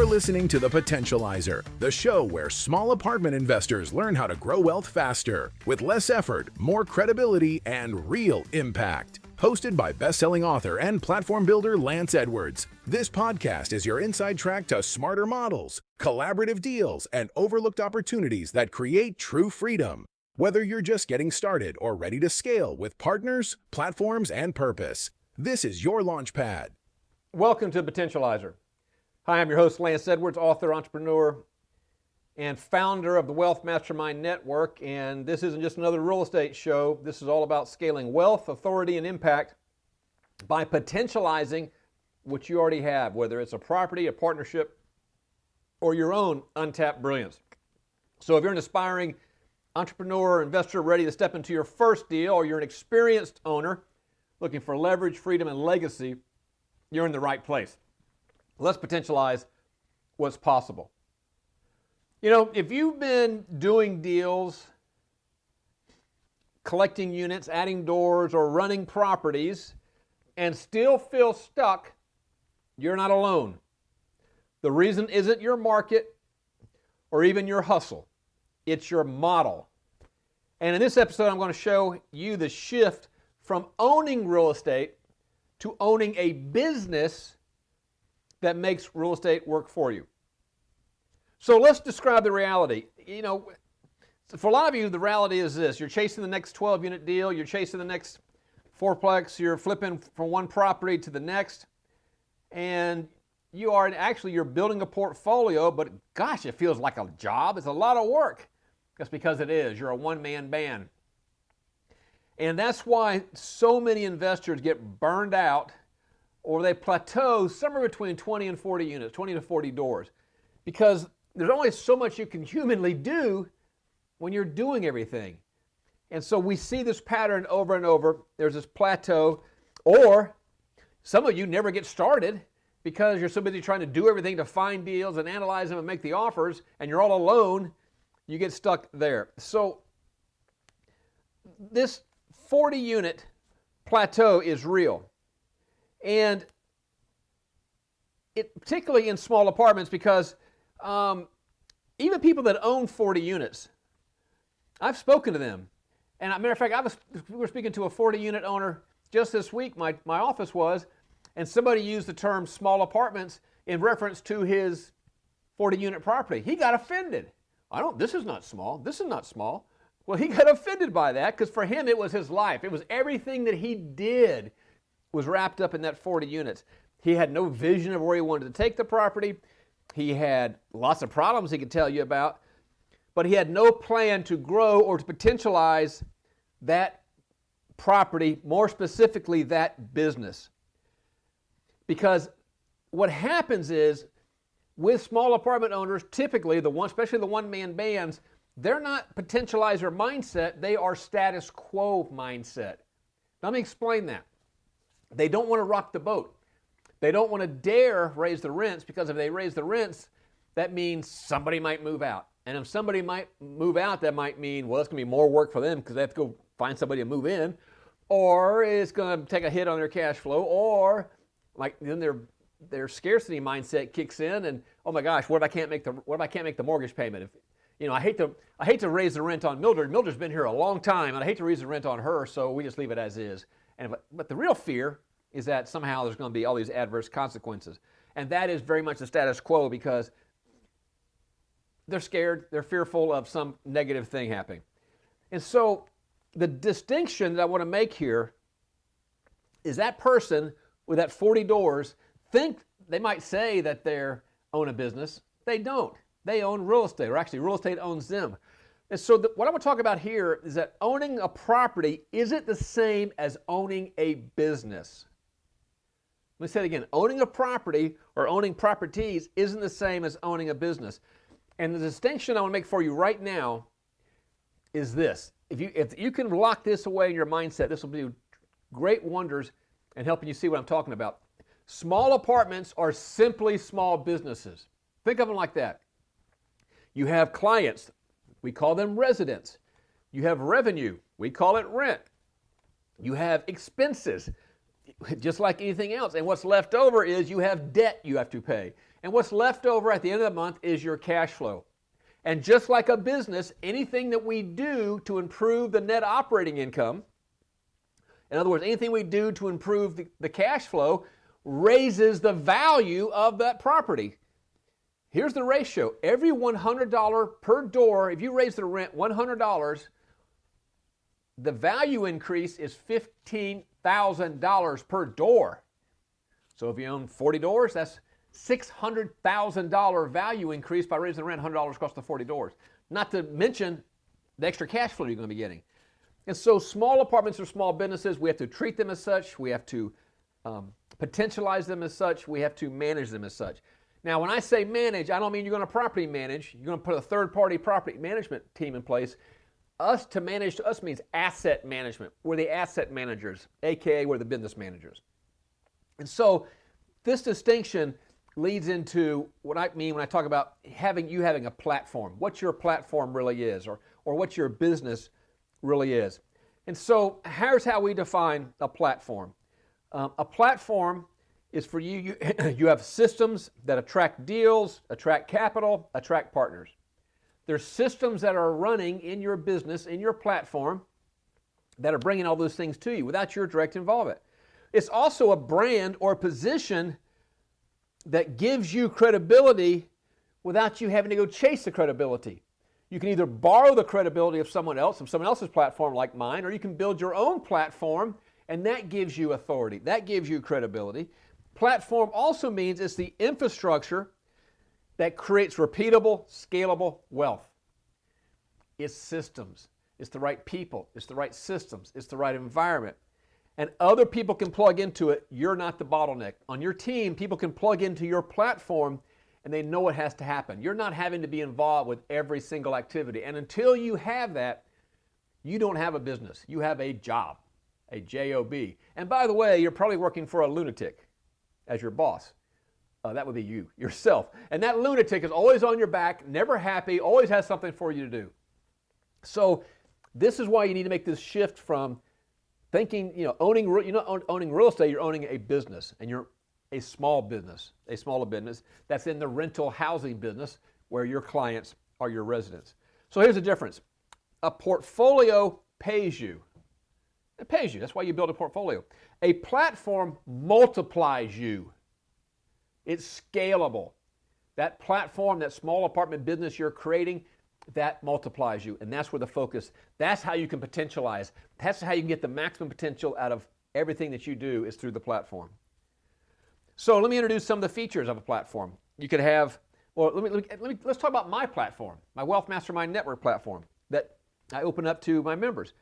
You're listening to The Potentializer, the show where small apartment investors learn how to grow wealth faster, with less effort, more credibility, and real impact. Hosted by best-selling author and platform builder Lance Edwards, this podcast is your inside track to smarter models, collaborative deals, and overlooked opportunities that create true freedom. Whether you're just getting started or ready to scale with partners, platforms, and purpose, this is your launch pad. Welcome to Potentializer. Hi, I'm your host, Lance Edwards, author, entrepreneur, and founder of the Wealth Mastermind Network. And this isn't just another real estate show. This is all about scaling wealth, authority, and impact by potentializing what you already have, whether it's a property, a partnership, or your own untapped brilliance. So if you're an aspiring entrepreneur, investor ready to step into your first deal, or you're an experienced owner looking for leverage, freedom, and legacy, you're in the right place. Let's potentialize what's possible. You know, if you've been doing deals, collecting units, adding doors, or running properties, and still feel stuck, you're not alone. The reason isn't your market or even your hustle. It's your model. And in this episode, I'm going to show you the shift from owning real estate to owning a business that makes real estate work for you. So let's describe the reality. You know, for a lot of you, the reality is this. You're chasing the next 12-unit deal. You're chasing the next fourplex. You're flipping from one property to the next. And you're building a portfolio, but gosh, it feels like a job. It's a lot of work. That's because it is. You're a one-man band. And that's why so many investors get burned out, or they plateau somewhere between 20 and 40 units, 20 to 40 doors, because there's only so much you can humanly do when you're doing everything. And so we see this pattern over and over. There's this plateau, or some of you never get started because you're so busy trying to do everything to find deals and analyze them and make the offers, and you're all alone. You get stuck there. So this 40-unit plateau is real. And it particularly in small apartments, because even people that own 40 units, I've spoken to them. And as a matter of fact, we were speaking to a 40-unit owner just this week, my office was, and somebody used the term small apartments in reference to his 40-unit property. He got offended. This is not small. This is not small. Well, he got offended by that because for him, it was his life. It was everything that he did was wrapped up in that 40 units. He had no vision of where he wanted to take the property. He had lots of problems he could tell you about, but he had no plan to grow or to potentialize that property, more specifically that business. Because what happens is with small apartment owners, typically, especially the one-man bands, they're not potentializer mindset, they are status quo mindset. Let me explain that. They don't want to rock the boat. They don't want to dare raise the rents, because if they raise the rents, that means somebody might move out. And if somebody might move out, that might mean, well, it's going to be more work for them because they have to go find somebody to move in, or it's going to take a hit on their cash flow, or like then their scarcity mindset kicks in, and oh my gosh, what if I can't make the mortgage payment? I hate to raise the rent on Mildred. Mildred's been here a long time, and I hate to raise the rent on her, so we just leave it as is. But the real fear is that somehow there's going to be all these adverse consequences. And that is very much the status quo, because they're scared, they're fearful of some negative thing happening. And so the distinction that I want to make here is that person with that 40 doors they might say that they own a business. They don't. They own real estate, or actually real estate owns them. And so what I'm going to talk about here is that owning a property isn't the same as owning a business. Let me say it again. Owning a property or owning properties isn't the same as owning a business. And the distinction I want to make for you right now is this. If you can lock this away in your mindset, this will do great wonders in helping you see what I'm talking about. Small apartments are simply small businesses. Think of them like that. You have clients. We call them residents. You have revenue. We call it rent. You have expenses. just like anything else. And what's left over is you have debt you have to pay. And what's left over at the end of the month is your cash flow. And just like a business, anything that we do to improve the net operating income, in other words, anything we do to improve the cash flow, raises the value of that property. Here's the ratio. Every $100 per door, if you raise the rent $100, the value increase is $15,000 per door. So if you own 40 doors, that's $600,000 value increase by raising the rent $100 across the 40 doors. Not to mention the extra cash flow you're going to be getting. And so small apartments are small businesses. We have to treat them as such. We have to potentialize them as such. We have to manage them as such. Now, when I say manage, I don't mean you're going to property manage. You're going to put a third-party property management team in place. To manage to us means asset management. We're the asset managers, aka we're the business managers. And so this distinction leads into what I mean when I talk about having a platform, what your platform really is, or what your business really is. And so here's how we define a platform. A platform is for you, you have systems that attract deals, attract capital, attract partners. There's systems that are running in your business, in your platform, that are bringing all those things to you without your direct involvement. It's also a brand or position that gives you credibility without you having to go chase the credibility. You can either borrow the credibility of someone else's platform like mine, or you can build your own platform, and that gives you authority. That gives you credibility. Platform also means it's the infrastructure that creates repeatable, scalable wealth. It's systems. It's the right people. It's the right systems. It's the right environment. And other people can plug into it. You're not the bottleneck. On your team, people can plug into your platform and they know what has to happen. You're not having to be involved with every single activity. And until you have that, you don't have a business. You have a job, a J-O-B. And by the way, you're probably working for a lunatic as your boss. That would be you, yourself. And that lunatic is always on your back, never happy, always has something for you to do. So this is why you need to make this shift from thinking, owning real estate, you're owning a business, and you're a smaller business that's in the rental housing business where your clients are your residents. So here's the difference. A portfolio pays you. It pays you. That's why you build a portfolio. A platform multiplies you. It's scalable. That platform, that small apartment business you're creating, that multiplies you. And that's where the focus, that's how you can potentialize. That's how you can get the maximum potential out of everything that you do is through the platform. So let me introduce some of the features of a platform. You could have, let's talk about my platform, my Wealth Mastermind Network platform that I open up to my members.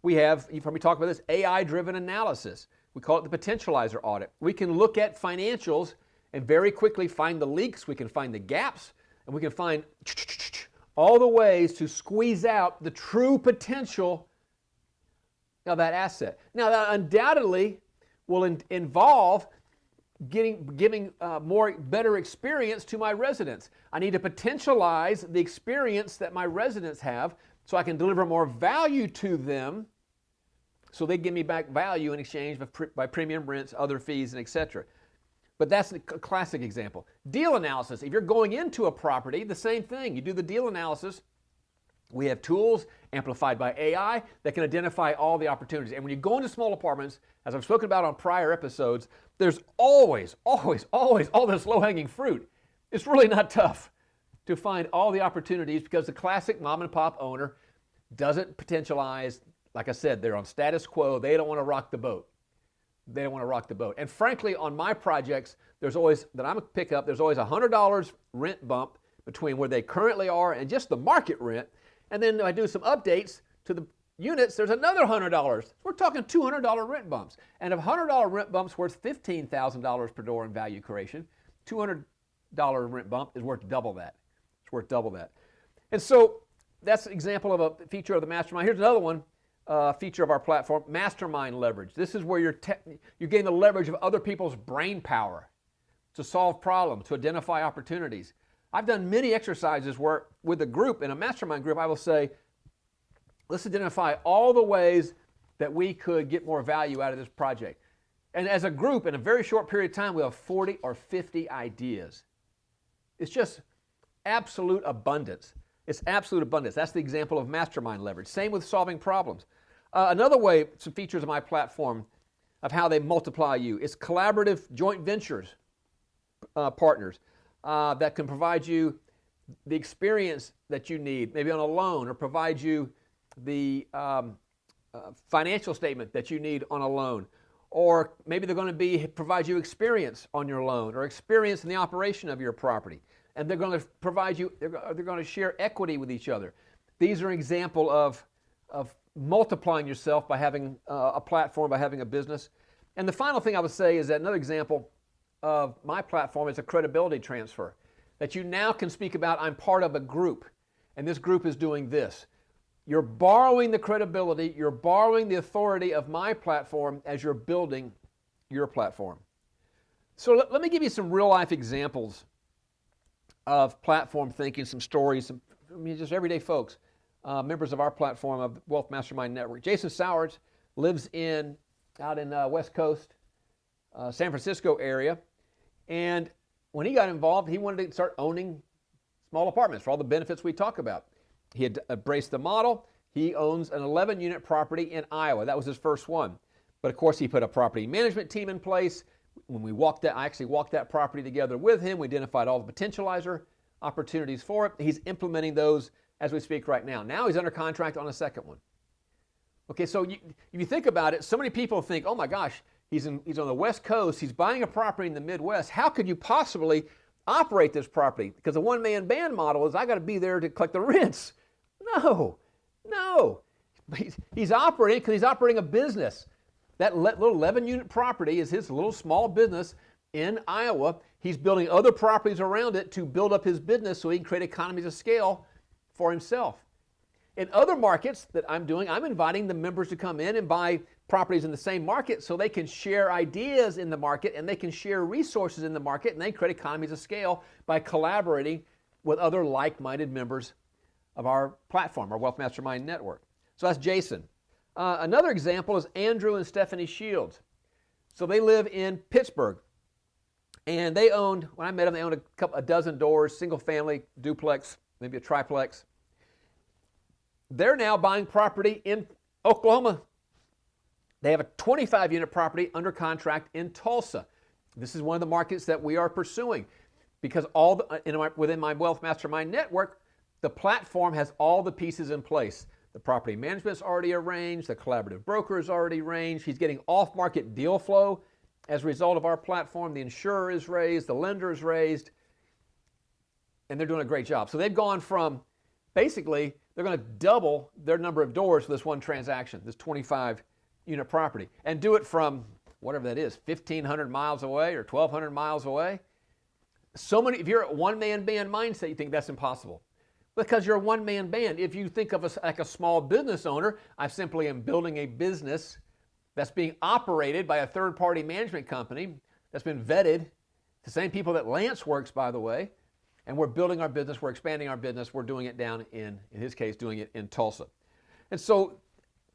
We have, you've heard me talk about this, AI-driven analysis. We call it the Potentializer audit. We can look at financials and very quickly find the leaks, we can find the gaps, and we can find all the ways to squeeze out the true potential of that asset. Now, that undoubtedly will involve giving better experience to my residents. I need to potentialize the experience that my residents have so I can deliver more value to them so they give me back value in exchange by premium rents, other fees, and etc. But that's a classic example. Deal analysis. If you're going into a property, the same thing. You do the deal analysis. We have tools amplified by AI that can identify all the opportunities. And when you go into small apartments, as I've spoken about on prior episodes, there's always all this low-hanging fruit. It's really not tough to find all the opportunities because the classic mom and pop owner doesn't potentialize. Like I said, they're on status quo. They don't want to rock the boat. They don't want to rock the boat. And frankly, on my projects, there's always $100 rent bump between where they currently are and just the market rent. And then I do some updates to the units, there's another $100. We're talking $200 rent bumps. And if $100 rent bump's worth $15,000 per door in value creation, $200 rent bump is worth double that. It's worth double that. And so that's an example of a feature of the mastermind. Here's another one. Feature of our platform, mastermind leverage. This is where you're getting the leverage of other people's brain power to solve problems, to identify opportunities. I've done many exercises where with a group, in a mastermind group, I will say, let's identify all the ways that we could get more value out of this project. And as a group, in a very short period of time, we'll have 40 or 50 ideas. It's just absolute abundance. It's absolute abundance. That's the example of mastermind leverage. Same with solving problems. Another way, some features of my platform of how they multiply you, is collaborative joint ventures partners that can provide you the experience that you need, maybe on a loan, or provide you the financial statement that you need on a loan. Or maybe they're going to provide you experience on your loan or experience in the operation of your property. And they're going to provide you, they're going to share equity with each other. These are an example of multiplying yourself by having a platform, by having a business. And the final thing I would say is that another example of my platform is a credibility transfer. That you now can speak about, I'm part of a group, and this group is doing this. You're borrowing the credibility, you're borrowing the authority of my platform as you're building your platform. So let me give you some real life examples of platform thinking, some stories, just everyday folks, members of our platform of Wealth Mastermind Network. Jason Sowers lives out in West Coast, San Francisco area, and when he got involved, he wanted to start owning small apartments for all the benefits we talk about. He had embraced the model. He owns an 11-unit property in Iowa. That was his first one. But of course, he put a property management team in place. When I actually walked that property together with him. We identified all the Potentializer opportunities for it. He's implementing those as we speak right now. Now he's under contract on a second one. Okay, so if you think about it, so many people think, oh my gosh, he's on the West Coast, he's buying a property in the Midwest. How could you possibly operate this property? Because the one-man band model is I got to be there to collect the rents. No. He's operating because he's operating a business. That little 11-unit property is his little small business in Iowa. He's building other properties around it to build up his business so he can create economies of scale for himself. In other markets that I'm doing, I'm inviting the members to come in and buy properties in the same market so they can share ideas in the market and they can share resources in the market and they create economies of scale by collaborating with other like-minded members of our platform, our Wealth Mastermind Network. So that's Jason. Another example is Andrew and Stephanie Shields. So they live in Pittsburgh. And when I met them, they owned a dozen doors, single family, duplex, maybe a triplex. They're now buying property in Oklahoma. They have a 25-unit property under contract in Tulsa. This is one of the markets that we are pursuing because within my Wealth Mastermind Network, the platform has all the pieces in place. The property management's already arranged, the collaborative broker is already arranged, he's getting off-market deal flow as a result of our platform, the insurer is raised, the lender is raised, and they're doing a great job. So they've gone from, basically, they're going to double their number of doors for this one transaction, this 25-unit property, and do it from, whatever that is, 1,500 miles away or 1,200 miles away. If you're a one-man band mindset, you think that's impossible. Because you're a one-man band. If you think of us like a small business owner, I simply am building a business that's being operated by a third-party management company that's been vetted, the same people that Lance works, by the way, and we're building our business, we're expanding our business, we're doing it down in his case, doing it in Tulsa. And so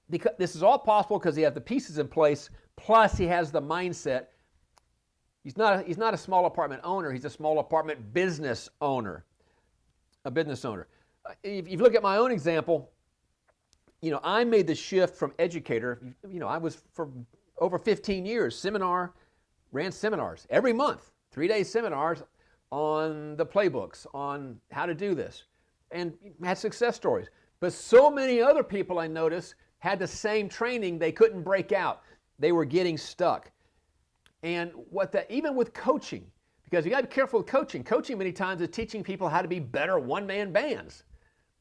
this is all possible because he has the pieces in place, plus he has the mindset. He's not a small apartment owner, he's a small apartment business owner. A business owner. If you look at my own example, I made the shift from educator. I was for over 15 years, ran seminars every month, 3-day seminars on the playbooks, on how to do this, and had success stories. But so many other people I noticed had the same training, they couldn't break out. They were getting stuck. And even with coaching, because you got to be careful with coaching. Coaching many times is teaching people how to be better one-man bands.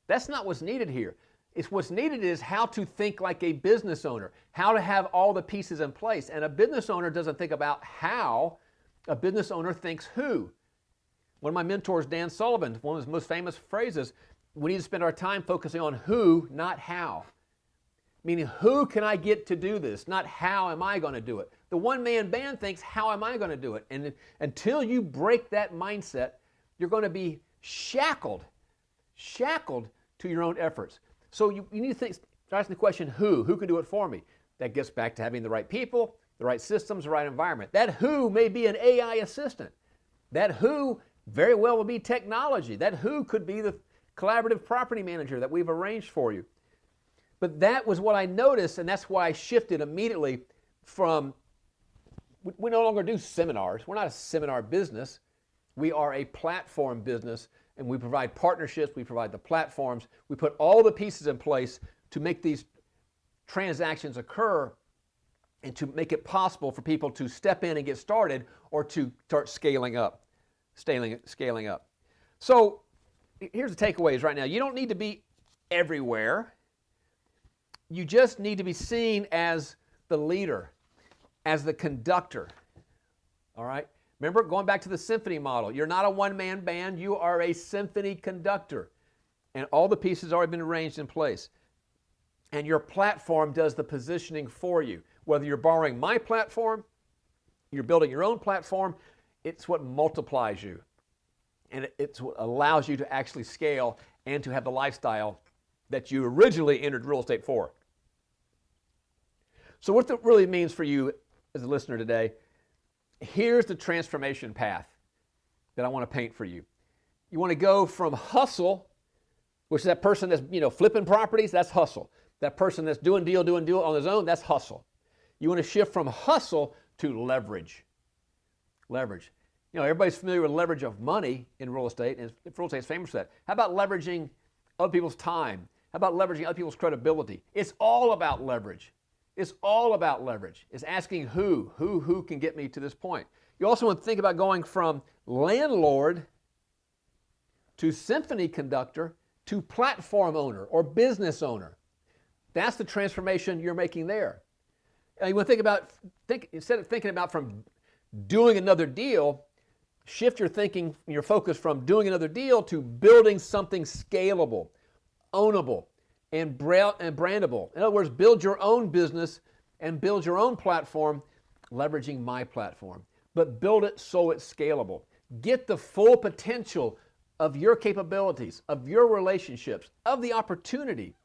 That's not what's needed here. What's needed is how to think like a business owner, how to have all the pieces in place. And a business owner doesn't think about how, a business owner thinks who. One of my mentors, Dan Sullivan, one of his most famous phrases, we need to spend our time focusing on who, not how. Meaning, who can I get to do this, not how am I going to do it. The one-man band thinks, how am I going to do it? And until you break that mindset, you're going to be shackled to your own efforts. So you need to start asking the question, who can do it for me? That gets back to having the right people, the right systems, the right environment. That who may be an AI assistant. That who very well will be technology. That who could be the collaborative property manager that we've arranged for you. But that was what I noticed, and that's why I shifted immediately from, we no longer do seminars. We're not a seminar business. We are a platform business, and we provide partnerships, we provide the platforms, we put all the pieces in place to make these transactions occur and to make it possible for people to step in and get started or to start scaling up. So here's the takeaways right now. You don't need to be everywhere. You just need to be seen as the leader, as the conductor. All right? Remember, going back to the symphony model, you're not a one-man band, you are a symphony conductor. And all the pieces have already been arranged in place. And your platform does the positioning for you. Whether you're borrowing my platform, you're building your own platform, it's what multiplies you. And it's what allows you to actually scale and to have the lifestyle that you originally entered real estate for. So what that really means for you as a listener today, here's the transformation path that I want to paint for you. You want to go from hustle, which is that person that's flipping properties, that's hustle. That person that's doing deal on his own, that's hustle. You want to shift from hustle to leverage. Leverage. Everybody's familiar with leverage of money in real estate, and real estate is famous for that. How about leveraging other people's time? How about leveraging other people's credibility? It's all about leverage. It's all about leverage. It's asking who can get me to this point. You also want to think about going from landlord to symphony conductor to platform owner or business owner. That's the transformation you're making there. And you want to instead of thinking about from doing another deal, shift your thinking, your focus from doing another deal to building something scalable, ownable, and brandable. In other words, build your own business and build your own platform, leveraging my platform. But build it so it's scalable. Get the full potential of your capabilities, of your relationships, of the opportunity.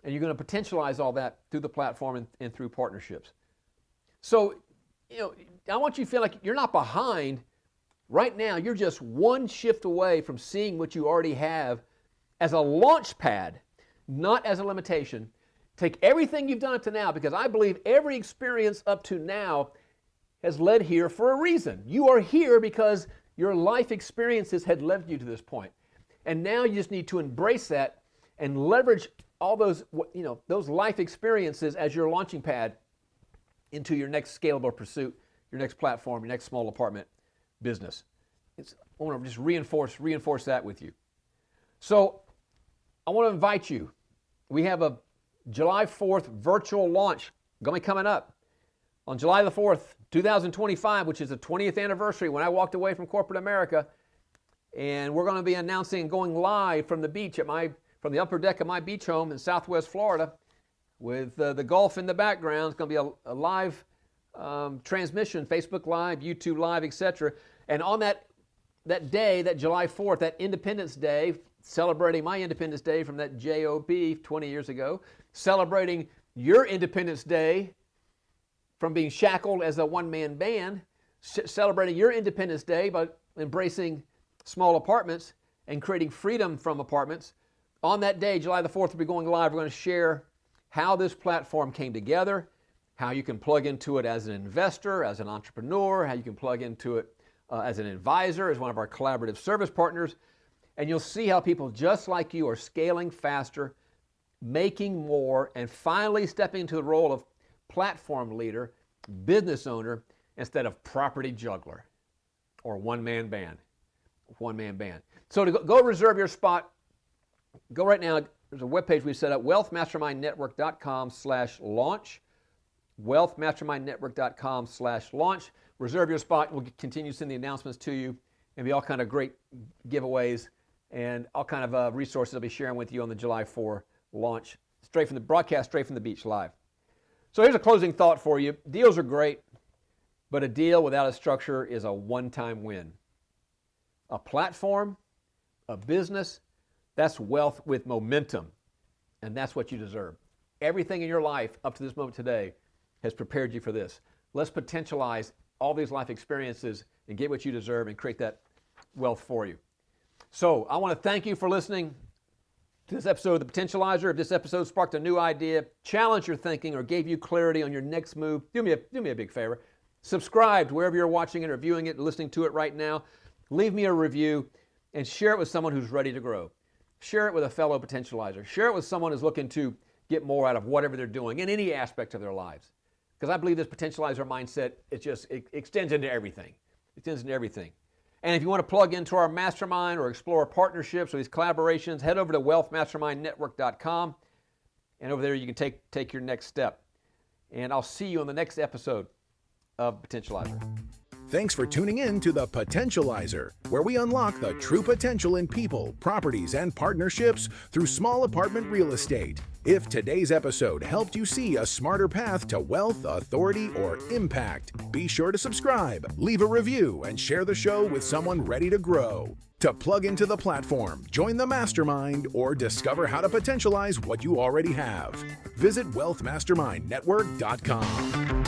And you're going to potentialize all that through the platform and through partnerships. So, I want you to feel like you're not behind. Right now, you're just one shift away from seeing what you already have as a launch pad, not as a limitation. Take everything you've done up to now, because I believe every experience up to now has led here for a reason. You are here because your life experiences had led you to this point. And now you just need to embrace that and leverage all those life experiences as your launching pad into your next scalable pursuit, your next platform, your next small apartment business. I want to just reinforce that with you. So I want to invite you. We have a July 4th virtual launch going to be coming up. On July the 4th, 2025, which is the 20th anniversary when I walked away from corporate America, and we're going to be announcing going live from the beach from the upper deck of my beach home in Southwest Florida with the Gulf in the background. It's going to be a live transmission, Facebook Live, YouTube Live, etc. And on that day, that July 4th, that Independence Day, celebrating my Independence Day from that JOB 20 years ago, celebrating your Independence Day from being shackled as a one-man band, celebrating your Independence Day by embracing small apartments and creating freedom from apartments. On that day, July the 4th, we'll be going live. We're going to share how this platform came together, how you can plug into it as an investor, as an entrepreneur, how you can plug into it as an advisor, as one of our collaborative service partners. And you'll see how people just like you are scaling faster, making more, and finally stepping into the role of platform leader, business owner, instead of property juggler or one-man band. So to go reserve your spot, go right now. There's a webpage we set up, wealthmastermindnetwork.com/launch. wealthmastermindnetwork.com/launch. Reserve your spot. We'll continue to send the announcements to you, and be all kind of great giveaways and all kind of resources I'll be sharing with you on the July 4 launch, straight from the beach live. So here's a closing thought for you. Deals are great, but a deal without a structure is a one-time win. A platform, a business, that's wealth with momentum, and that's what you deserve. Everything in your life up to this moment today has prepared you for this. Let's potentialize all these life experiences and get what you deserve and create that wealth for you. So I want to thank you for listening to this episode of The Potentializer. If this episode sparked a new idea, challenged your thinking, or gave you clarity on your next move, do me a big favor. Subscribe to wherever you're watching it or viewing it, listening to it right now. Leave me a review and share it with someone who's ready to grow. Share it with a fellow potentializer. Share it with someone who's looking to get more out of whatever they're doing in any aspect of their lives. Because I believe this potentializer mindset, it extends into everything. It extends into everything. And if you want to plug into our mastermind or explore partnerships or these collaborations, head over to wealthmastermindnetwork.com. And over there you can take your next step. And I'll see you on the next episode of Potentializer. Thanks for tuning in to The Potentializer, where we unlock the true potential in people, properties, and partnerships through small apartment real estate. If today's episode helped you see a smarter path to wealth, authority, or impact, be sure to subscribe, leave a review, and share the show with someone ready to grow. To plug into the platform, join the mastermind, or discover how to potentialize what you already have, visit wealthmastermindnetwork.com.